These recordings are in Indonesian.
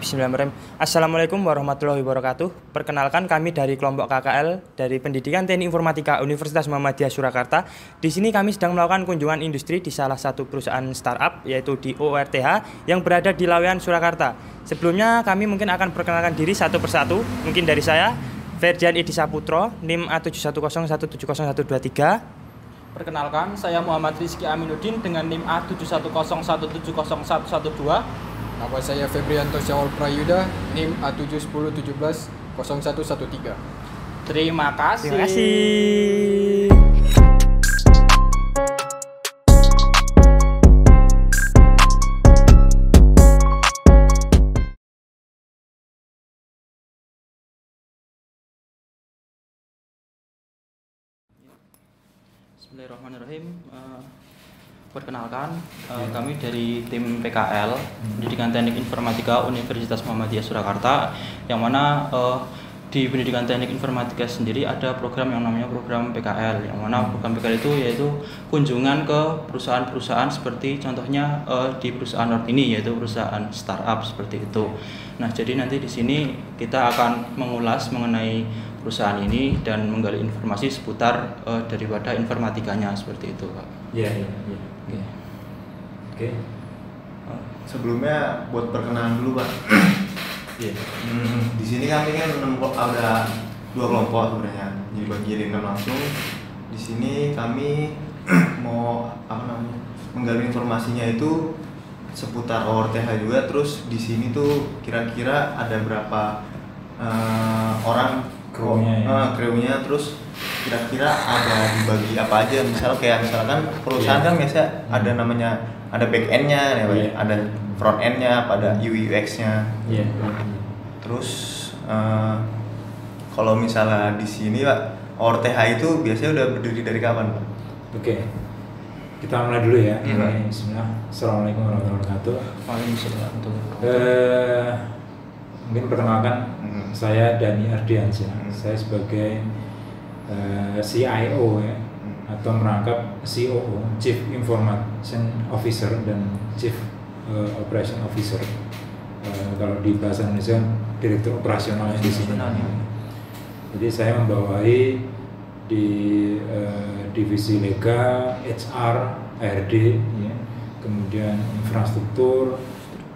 Bismillahirrahmanirrahim. Assalamualaikum warahmatullahi wabarakatuh. Perkenalkan, kami dari kelompok KKL dari Pendidikan Teknik Informatika Universitas Muhammadiyah Surakarta. Di sini kami sedang melakukan kunjungan industri di salah satu perusahaan startup, yaitu di OORTH yang berada di Laweyan, Surakarta. Sebelumnya kami mungkin akan perkenalkan diri satu persatu. Mungkin dari saya, Ferdian Edi Saputro, NIM A7101701123. Perkenalkan, saya Muhammad Rizky Aminuddin dengan NIM A7101701112. Nama saya Febrianto Syawal Prayuda, NIM A70170113. Terima kasih. Terima kasih. Bismillahirrahmanirrahim. Perkenalkan, kami dari tim PKL Pendidikan Teknik Informatika Universitas Muhammadiyah Surakarta, yang mana di Pendidikan Teknik Informatika sendiri ada program yang namanya program PKL, yang mana program PKL itu yaitu kunjungan ke perusahaan-perusahaan seperti contohnya di perusahaan Nord ini, yaitu perusahaan startup seperti itu. Nah, jadi nanti di sini kita akan mengulas mengenai perusahaan ini dan menggali informasi seputar daripada informatikanya seperti itu, Pak. Iya. Oke. Sebelumnya buat perkenalan dulu, Pak. Iya. Di sini kami kan ada dua kelompok sebenarnya. Jadi bagi ringan langsung di sini kami mau menggali informasinya itu seputar OORTH juga. Terus di sini tuh kira-kira ada berapa orang krunya, terus kira-kira ada dibagi apa aja. Misalkan perusahaan kan biasa ada namanya, ada back end-nya, ada front end-nya, ada UI UX-nya. Terus kalau misalnya di sini, Pak, OORTH itu biasanya udah berdiri dari kapan, Pak? Oke. Kita mulai dulu ya. Bismillah. Assalamualaikum warahmatullahi wabarakatuh. Waalaikumsalam. Mungkin perkenalkan, saya Dani Ardiansyah. Saya sebagai CIO ya, atau merangkap COO, Chief Information Officer dan Chief Operation Officer. Kalau di bahasa Indonesia, Direktur Operasional di sini. Jadi saya membawai di divisi lega, HR, ARD, ya, kemudian infrastruktur,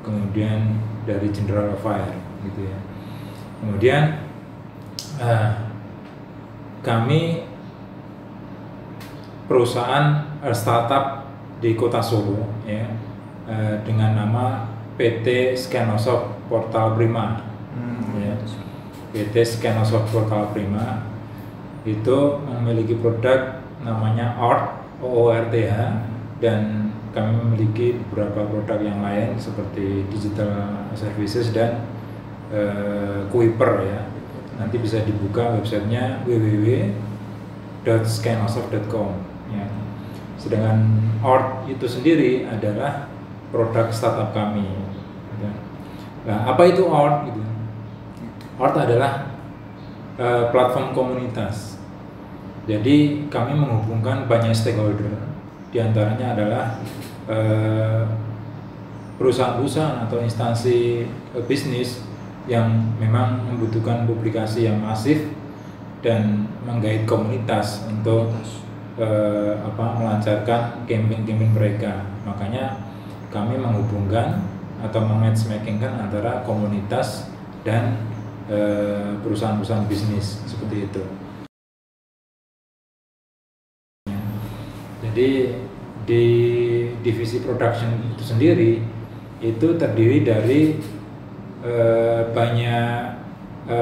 kemudian dari General Affairs, gitu ya. Kemudian kami perusahaan startup di Kota Solo, ya, dengan nama PT Skenosoft Portal Prima. Ya. PT Skenosoft Portal Prima itu memiliki produk namanya OORTH, dan kami memiliki beberapa produk yang lain seperti digital services dan Kuiper, ya. Nanti bisa dibuka websitenya www.skenosoft.com, ya. Sedangkan OORT itu sendiri adalah produk startup kami. Nah, apa itu OORT? Gitu. OORT adalah platform komunitas. Jadi kami menghubungkan banyak stakeholder. Di antaranya adalah perusahaan-perusahaan atau instansi bisnis yang memang membutuhkan publikasi yang masif dan menggait komunitas untuk melancarkan campaign-campaign mereka. Makanya kami menghubungkan atau matchmakingkan antara komunitas dan perusahaan-perusahaan bisnis seperti itu. Jadi di divisi production itu sendiri itu terdiri dari banyak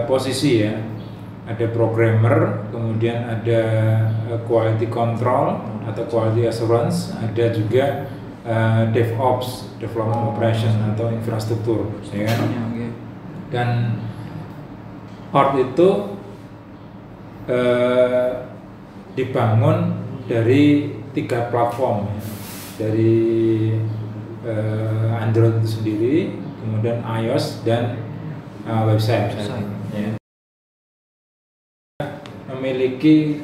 posisi, ya. Ada programmer, kemudian ada quality control atau quality assurance, ada juga DevOps, development operation atau infrastruktur, ya kan? Dan OORT itu dibangun dari 3 platform, ya. Dari Android itu sendiri, kemudian iOS dan website. Ya. Memiliki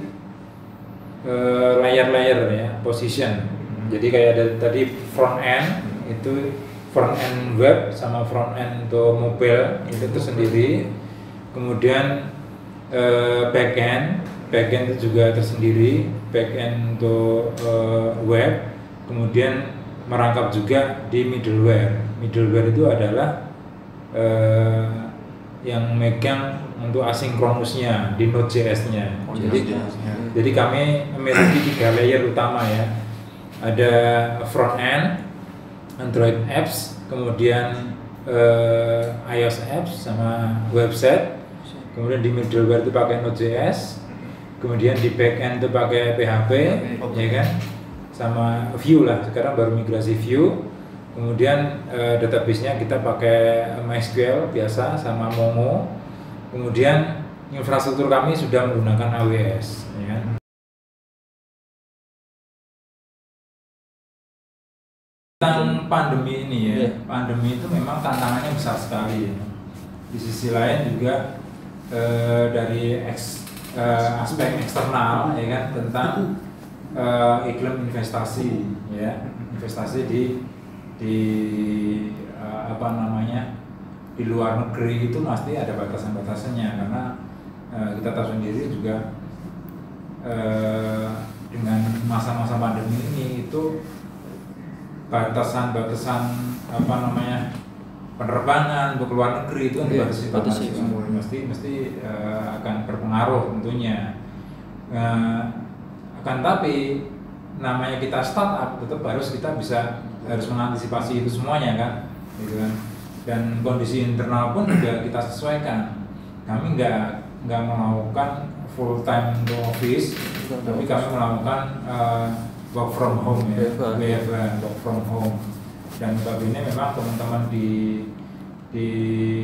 layer-layer, ya, position. Jadi kayak ada tadi front end, itu front end web sama front end untuk mobile itu tersendiri. Kemudian back end itu juga tersendiri, back end untuk web. Kemudian merangkap juga di middleware. Middleware itu adalah yang megang untuk asinkronusnya di Node.js-nya. Jadi kami memiliki 3 layer utama ya. Ada front end, Android apps, kemudian iOS apps sama website. Kemudian di middleware itu pakai Node.js. Kemudian di backend itu pakai PHP, ya kan? Sama Vue lah. Sekarang baru migrasi Vue. Kemudian database-nya kita pakai MySQL biasa sama Mongo. Kemudian infrastruktur kami sudah menggunakan AWS, ya kan? Tentang pandemi ini ya, pandemi itu memang tantangannya besar sekali. Ya. Di sisi lain juga dari aspek eksternal, ya kan, tentang iklim investasi, ya, investasi di di luar negeri itu pasti ada batasan-batasannya karena kita tahu sendiri juga dengan masa-masa pandemi ini itu batasan-batasan penerbangan untuk luar negeri itu kan dibatasi mesti akan berpengaruh tentunya. Akan tapi namanya kita startup tetap harus mengantisipasi itu semuanya kan, gitu kan. Dan kondisi internal pun juga kita sesuaikan. Kami nggak melakukan full time to office, tapi kami melakukan work from home ya, work from home. Dan notabene memang teman-teman di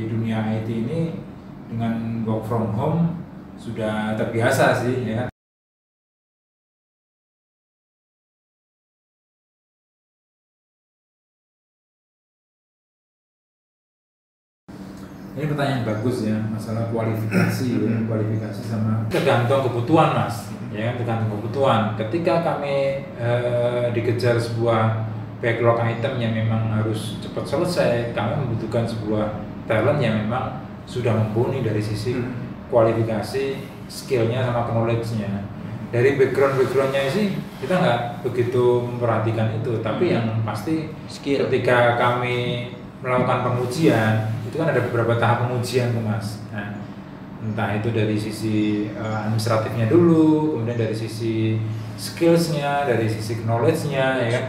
dunia IT ini dengan work from home sudah terbiasa sih ya. Ini pertanyaan bagus ya, masalah kualifikasi ya, kualifikasi sama tergantung kebutuhan mas, ya tergantung kebutuhan. Ketika kami dikejar sebuah backlog item yang memang harus cepat selesai, kami membutuhkan sebuah talent yang memang sudah mumpuni dari sisi kualifikasi, skillnya sama knowledge-nya. Dari background-backgroundnya sih kita nggak begitu memperhatikan itu, tapi yang pasti skill. Ketika kami melakukan pengujian, itu kan ada beberapa tahap pengujian tuh mas. Nah, entah itu dari sisi administratifnya dulu, kemudian dari sisi skillsnya, dari sisi knowledge-nya, ya kan,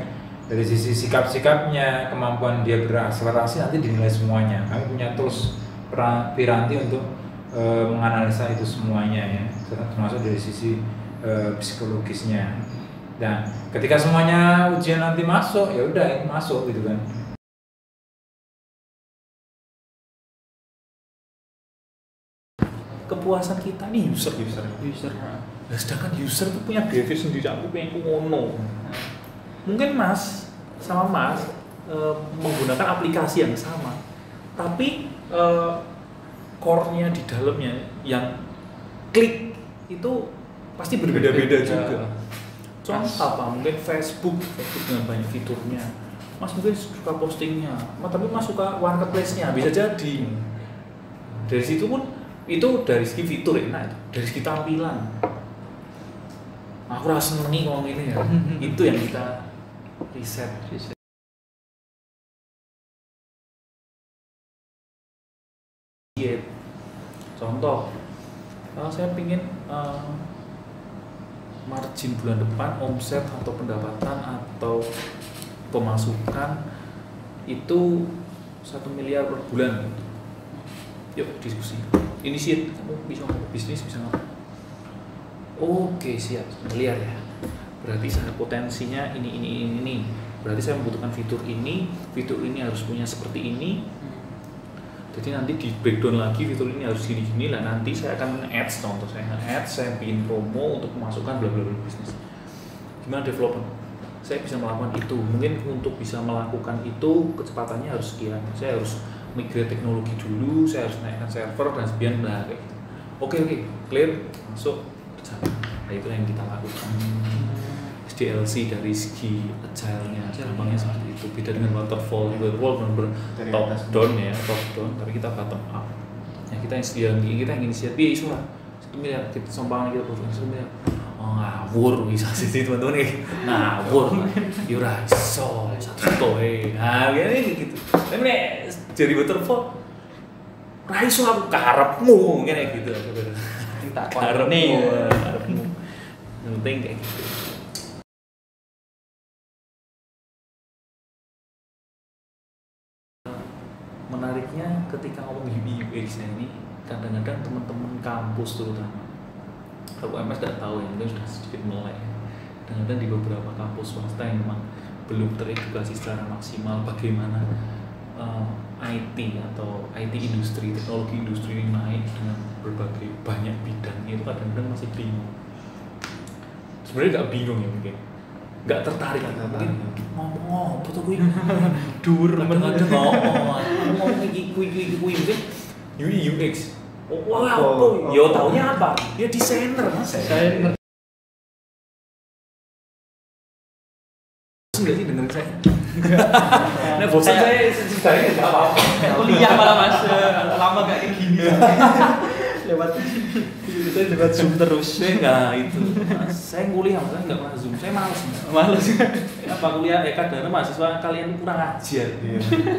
dari sisi sikap-sikapnya, kemampuan dia berakselerasi nanti dinilai semuanya. Kami punya tools piranti untuk menganalisa itu semuanya ya, termasuk dari sisi psikologisnya. Dan ketika semuanya ujian nanti masuk, ya udah masuk gitu kan. Kepuasan kita nih user. Nah, sedangkan user itu punya behavior sendiri, aku pengen ngono. Mungkin mas sama mas menggunakan aplikasi yang sama, tapi core-nya di dalamnya yang klik itu pasti berbeda-beda juga. Contoh apa? Mungkin Facebook dengan banyak fiturnya. Mas mungkin suka postingnya, tapi mas suka marketplace-nya, bisa jadi. Dari situ pun itu dari segi fitur enak, dari segi tampilan. Aku rasa seneng ngomong ini ya. Itu yang kita riset. Contoh, saya pingin margin bulan depan, omset atau pendapatan atau pemasukan itu 1 miliar per bulan. Yuk diskusi. Inisiat, kamu bisa ngomong bisnis, bisa ngomong. Oke, siap, miliar ya. Berarti saya potensinya ini. Berarti saya membutuhkan fitur ini harus punya seperti ini. Jadi nanti di breakdown lagi fitur ini harus gini-gini lah. Nanti saya akan nge-ads, contoh saya bikin promo untuk memasukkan bla bla bla bisnis. Gimana development? Saya bisa melakukan itu. Mungkin untuk bisa melakukan itu kecepatannya harus sekian. Saya harus migrate teknologi dulu, saya harus naikkan server dan sekian lah kayak gitu. Oke, clear, masuk. Nah, itu yang kita lakukan. SDLC dari segi agile-nya, gampangnya seperti itu. Beda dengan waterfall benar-benar top down ya, top down, tapi kita bottom up. Ya kita inisiatif, isu lah 1 miliar, kita sompangan kita butuh 1 miliar. Oh ngawur bisa sih teman-teman nih, ngawur, yura iso 1 juta nah gini gitu. Tapi nih jadi waterfall, raiso aku karepmu gini gitu. Tak karepmu, yang penting kayak gitu. Menariknya ketika ngomong UI UX ini kadang-kadang teman-teman kampus terutama, kalau MS tidak tahu ya, mungkin sudah sedikit melek. Kadang-kadang di beberapa kampus swasta yang memang belum teredukasi secara maksimal bagaimana IT atau IT industri, teknologi industri ini naik dengan berbagai banyak bidang, itu kadang-kadang masih bingung. Sebenarnya nggak bingung ya mungkin, nggak tertarik, mungkin ngomong apa tuh gue dur kadang-kadang ngomong kui mungkin UI UX wah apa yo taunya apa ya desainer mas desainer nggak sih dengerin saya nah bosan saya ceritanya nggak apa-apa kuliah malah mas lama gak kayak gini lewat Zoom terus. Nah itu, saya kuliah makanya nggak pernah Zoom, saya malas. Apa kuliah? Kadang-kadang mahasiswa kalian kurang ajar.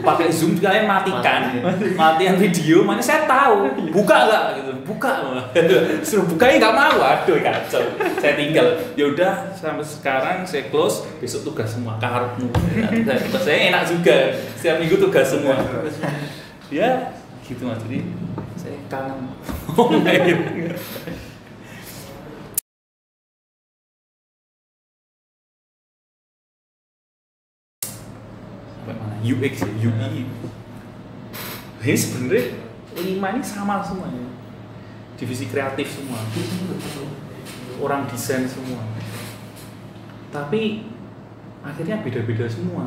Pakai Zoom kalian matikan video, mana saya tahu, buka nggak gitu, buka malah. Suruh bukanya nggak mau, aduh kacau. Saya tinggal. Ya udah sampai sekarang saya close, besok tugas semua karepmu. Saya enak juga, setiap minggu tugas semua. Ya gitu mas, jadi saya kangen. UX ya, UI. Ini sebenarnya 5 ini sama semuanya. Divisi kreatif semua. Orang desain semua. Tapi akhirnya beda-beda semua.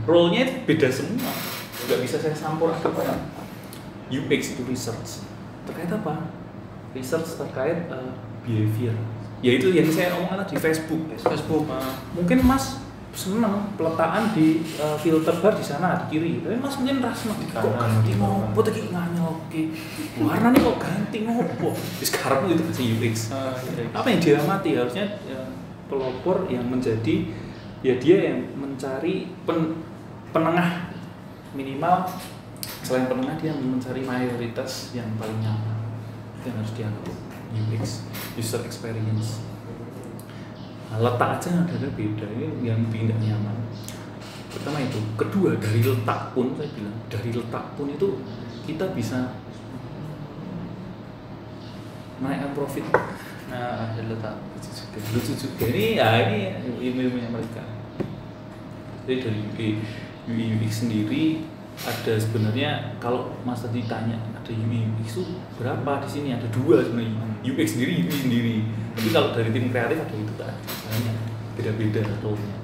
Role-nya beda semua. Gak bisa saya campur adukkan. UX itu research. Terkait apa? Research terkait behavior. Yaitu yang saya omongkan tadi Facebook. Mungkin Mas seneng peletaan di filter bar di sana di kiri, tapi mas mungkin rasa kok ganti ngopo tadi nganyoke warnanya kok ganti ngopo sekarang itu kasih UX apa yang dia amati harusnya pelopor yang menjadi ya dia yang mencari penengah minimal selain penengah dia mencari mayoritas yang paling nyaman itu yang harus dianggap UX user experience. Nah, letak aja ada beda, ini yang bikin gak nyaman. Pertama itu, kedua dari letak pun saya bilang dari letak pun itu kita bisa naikkan profit. Nah, ada letak lucu juga. Ini ya ini ilmu-ilmunya mereka. Jadi dari UI UX sendiri ada sebenarnya kalau Mas tadi tanya ada UI UX itu berapa di sini ada 2 sebenarnya UX sendiri UI sendiri. Tapi kalau dari tim kreatif ada itu tadi, misalnya beda-beda role-nya.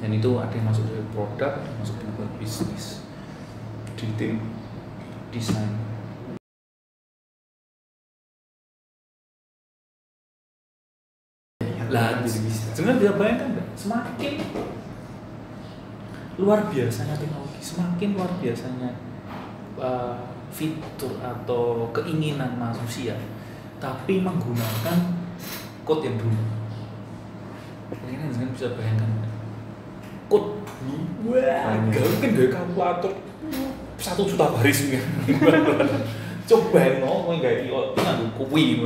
Dan itu ada yang masuk dari produk, ada yang masuk dari bisnis, di tim desain. Lah, sebenarnya bisa bayangkan nggak? Semakin luar biasanya teknologi, semakin luar biasanya fitur atau keinginan manusia, tapi menggunakan code yang dulu. Kalian jangan bisa bayangkan code dulu, wah, gak mungkin dari kalkulator 1 juta baris nih. Coba ngomong nggak nganggo kuwi,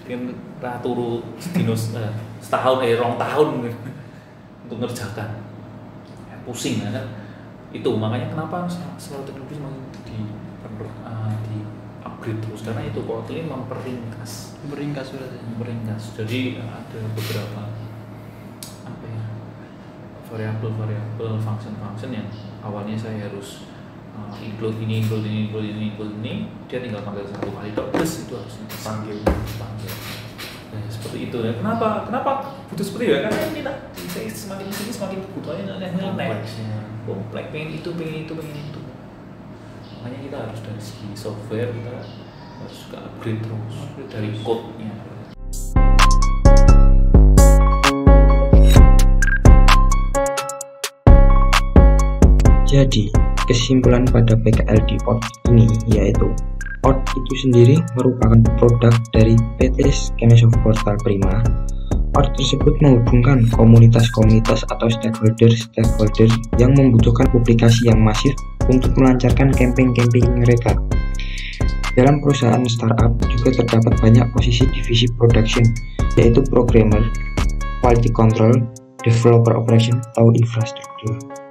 dengan raturu setahun 2 tahun untuk ngerjakan, pusing kan? Itu makanya kenapa selalu teknologi semakin di upgrade terus karena itu Kotlin meringkas berarti. Jadi ada beberapa apa ya variabel function yang awalnya saya harus include ini, dia tinggal panggil 1 kali terus itu harus dipanggil. Nah, seperti itu ya. Kenapa butuh seperti itu? Karena kita semakin sini semakin kebutuhannya kompleks, pengen itu. Makanya kita harus dari segi software kita harus ke upgrade terus dari code-nya. Jadi, kesimpulan pada PKL di OUT ini yaitu OUT itu sendiri merupakan produk dari PT Skemasoft Portal Prima. OUT tersebut menghubungkan komunitas-komunitas atau stakeholder yang membutuhkan publikasi yang masif untuk melancarkan campaign-campaign mereka. Dalam perusahaan startup juga terdapat banyak posisi divisi production, yaitu programmer, quality control, developer operation, atau infrastruktur.